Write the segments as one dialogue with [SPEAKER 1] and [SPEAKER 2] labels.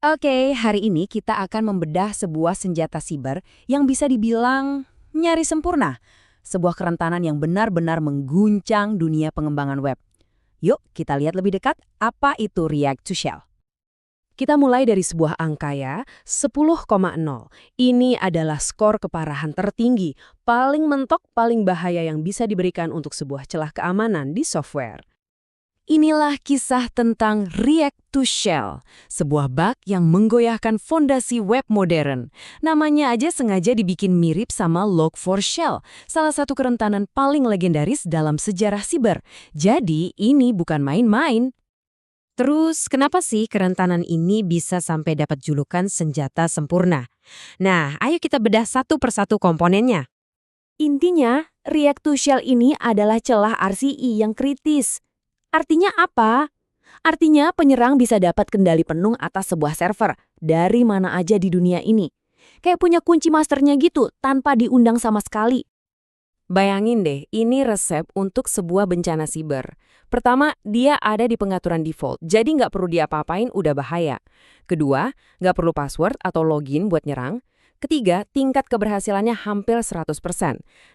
[SPEAKER 1] Oke, hari ini kita akan membedah sebuah senjata siber yang bisa dibilang nyaris sempurna. Sebuah kerentanan yang benar-benar mengguncang dunia pengembangan web. Yuk, kita lihat lebih dekat apa itu React to Shell.
[SPEAKER 2] Kita mulai dari sebuah angka ya, 10,0. Ini adalah skor keparahan tertinggi, paling mentok, paling bahaya yang bisa diberikan untuk sebuah celah keamanan di software.
[SPEAKER 1] Inilah kisah tentang React to Shell, sebuah bug yang menggoyahkan fondasi web modern. Namanya aja sengaja dibikin mirip sama Log4Shell, salah satu kerentanan paling legendaris dalam sejarah siber. Jadi, ini bukan main-main.
[SPEAKER 3] Terus, kenapa sih kerentanan ini bisa sampai dapat julukan senjata sempurna? Nah, ayo kita bedah satu persatu komponennya.
[SPEAKER 2] Intinya, React to Shell ini adalah celah RCE yang kritis. Artinya apa? Artinya penyerang bisa dapat kendali penuh atas sebuah server dari mana aja di dunia ini. Kayak punya kunci masternya gitu, tanpa diundang sama sekali.
[SPEAKER 3] Bayangin deh, ini resep untuk sebuah bencana siber. Pertama, dia ada di pengaturan default, jadi nggak perlu diapa-apain udah bahaya. Kedua, nggak perlu password atau login buat nyerang. Ketiga, tingkat keberhasilannya hampir 100%.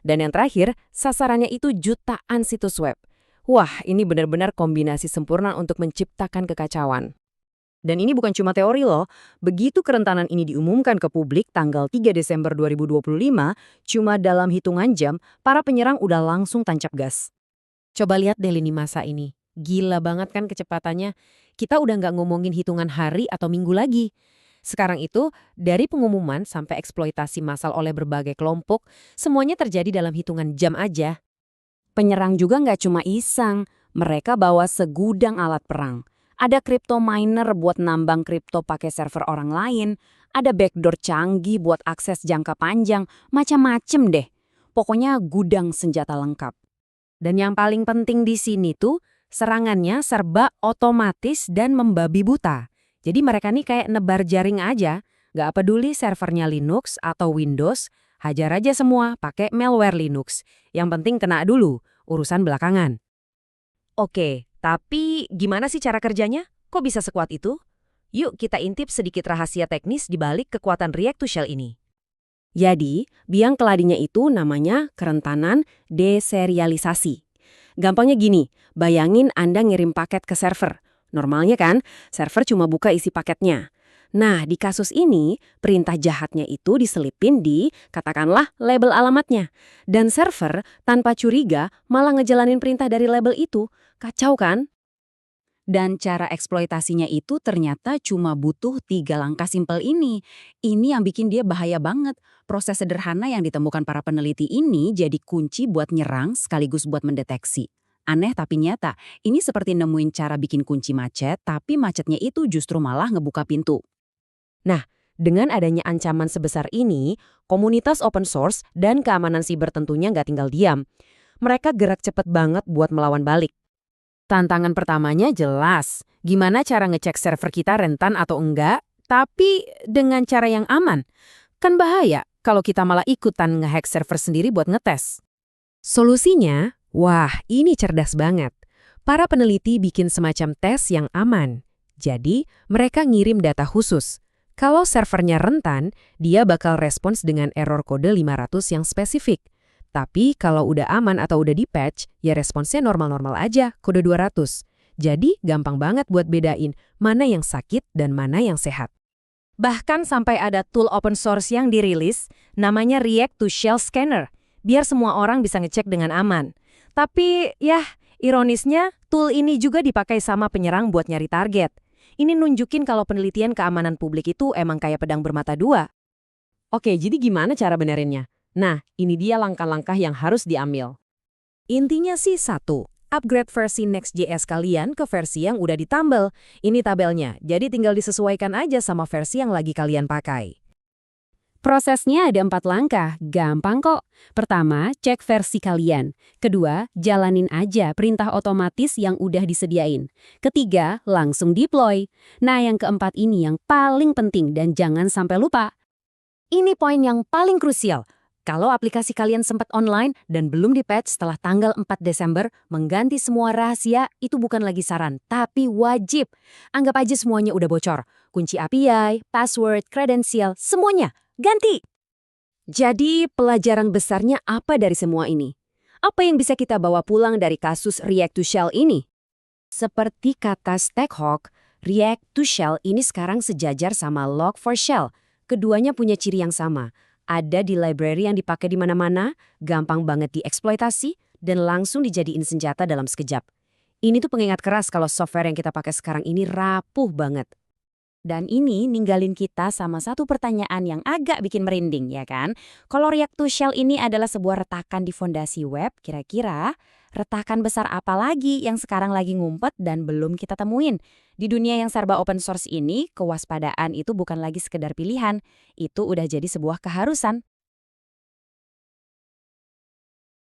[SPEAKER 3] Dan yang terakhir, sasarannya itu jutaan situs web. Wah, ini benar-benar kombinasi sempurna untuk menciptakan kekacauan. Dan ini bukan cuma teori loh. Begitu kerentanan ini diumumkan ke publik tanggal 3 Desember 2025, cuma dalam hitungan jam, para penyerang udah langsung tancap gas. Coba lihat deh lini masa ini. Gila banget kan kecepatannya. Kita udah nggak ngomongin hitungan hari atau minggu lagi. Sekarang itu, dari pengumuman sampai eksploitasi massal oleh berbagai kelompok, semuanya terjadi dalam hitungan jam aja.
[SPEAKER 1] Penyerang juga nggak cuma iseng, mereka bawa segudang alat perang. Ada crypto miner buat nambang kripto pakai server orang lain, ada backdoor canggih buat akses jangka panjang, macam-macem deh. Pokoknya gudang senjata lengkap.
[SPEAKER 3] Dan yang paling penting di sini tuh, serangannya serba otomatis dan membabi buta. Jadi mereka nih kayak nebar jaring aja, nggak peduli servernya Linux atau Windows, hajar aja semua pakai malware Linux. Yang penting kena dulu, urusan belakangan.
[SPEAKER 4] Oke, tapi gimana sih cara kerjanya? Kok bisa sekuat itu? Yuk kita intip sedikit rahasia teknis di balik kekuatan React to Shell ini.
[SPEAKER 2] Jadi, biang keladinya itu namanya kerentanan deserialisasi. Gampangnya gini, bayangin Anda ngirim paket ke server. Normalnya kan, server cuma buka isi paketnya. Nah, di kasus ini, perintah jahatnya itu diselipin di, katakanlah, label alamatnya. Dan server, tanpa curiga, malah ngejalanin perintah dari label itu. Kacau kan?
[SPEAKER 1] Dan cara eksploitasinya itu ternyata cuma butuh 3 langkah simpel ini. Ini yang bikin dia bahaya banget. Proses sederhana yang ditemukan para peneliti ini jadi kunci buat nyerang sekaligus buat mendeteksi. Aneh tapi nyata, ini seperti nemuin cara bikin kunci macet, tapi macetnya itu justru malah ngebuka pintu.
[SPEAKER 3] Nah, dengan adanya ancaman sebesar ini, komunitas open source dan keamanan siber tentunya nggak tinggal diam. Mereka gerak cepat banget buat melawan balik. Tantangan pertamanya jelas, gimana cara ngecek server kita rentan atau enggak, tapi dengan cara yang aman. Kan bahaya kalau kita malah ikutan ngehack server sendiri buat ngetes. Solusinya, wah ini cerdas banget. Para peneliti bikin semacam tes yang aman. Jadi, mereka ngirim data khusus. Kalau servernya rentan, dia bakal respons dengan error kode 500 yang spesifik. Tapi kalau udah aman atau udah di-patch, ya responsnya normal-normal aja, kode 200. Jadi gampang banget buat bedain mana yang sakit dan mana yang sehat. Bahkan sampai ada tool open source yang dirilis, namanya React to Shell Scanner, biar semua orang bisa ngecek dengan aman. Tapi ya, ironisnya tool ini juga dipakai sama penyerang buat nyari target. Ini nunjukin kalau penelitian keamanan publik itu emang kayak pedang bermata dua.
[SPEAKER 2] Oke, jadi gimana cara benerinnya? Nah, ini dia langkah-langkah yang harus diambil.
[SPEAKER 4] Intinya sih satu, upgrade versi Next.js kalian ke versi yang udah ditambal. Ini tabelnya, jadi tinggal disesuaikan aja sama versi yang lagi kalian pakai.
[SPEAKER 2] Prosesnya ada 4 langkah, gampang kok. Pertama, cek versi kalian. Kedua, jalanin aja perintah otomatis yang udah disediain. Ketiga, langsung deploy. Nah, yang keempat ini yang paling penting dan jangan sampai lupa.
[SPEAKER 4] Ini poin yang paling krusial. Kalau aplikasi kalian sempat online dan belum di-patch setelah tanggal 4 Desember, mengganti semua rahasia itu bukan lagi saran, tapi wajib. Anggap aja semuanya udah bocor.
[SPEAKER 3] Kunci API, password, kredensial, semuanya ganti. Jadi pelajaran besarnya apa dari semua ini? Apa yang bisa kita bawa pulang dari kasus React to Shell ini? Seperti kata Stackhawk, React to Shell ini sekarang sejajar sama Log4Shell. Keduanya punya ciri yang sama. Ada di library yang dipakai di mana-mana, gampang banget dieksploitasi, dan langsung dijadiin senjata dalam sekejap. Ini tuh pengingat keras kalau software yang kita pakai sekarang ini rapuh banget. Dan ini ninggalin kita sama satu pertanyaan yang agak bikin merinding, ya kan? Kalau React to Shell ini adalah sebuah retakan di fondasi web, kira-kira retakan besar apa lagi yang sekarang lagi ngumpet dan belum kita temuin? Di dunia yang serba open source ini, kewaspadaan itu bukan lagi sekedar pilihan, itu udah jadi sebuah keharusan.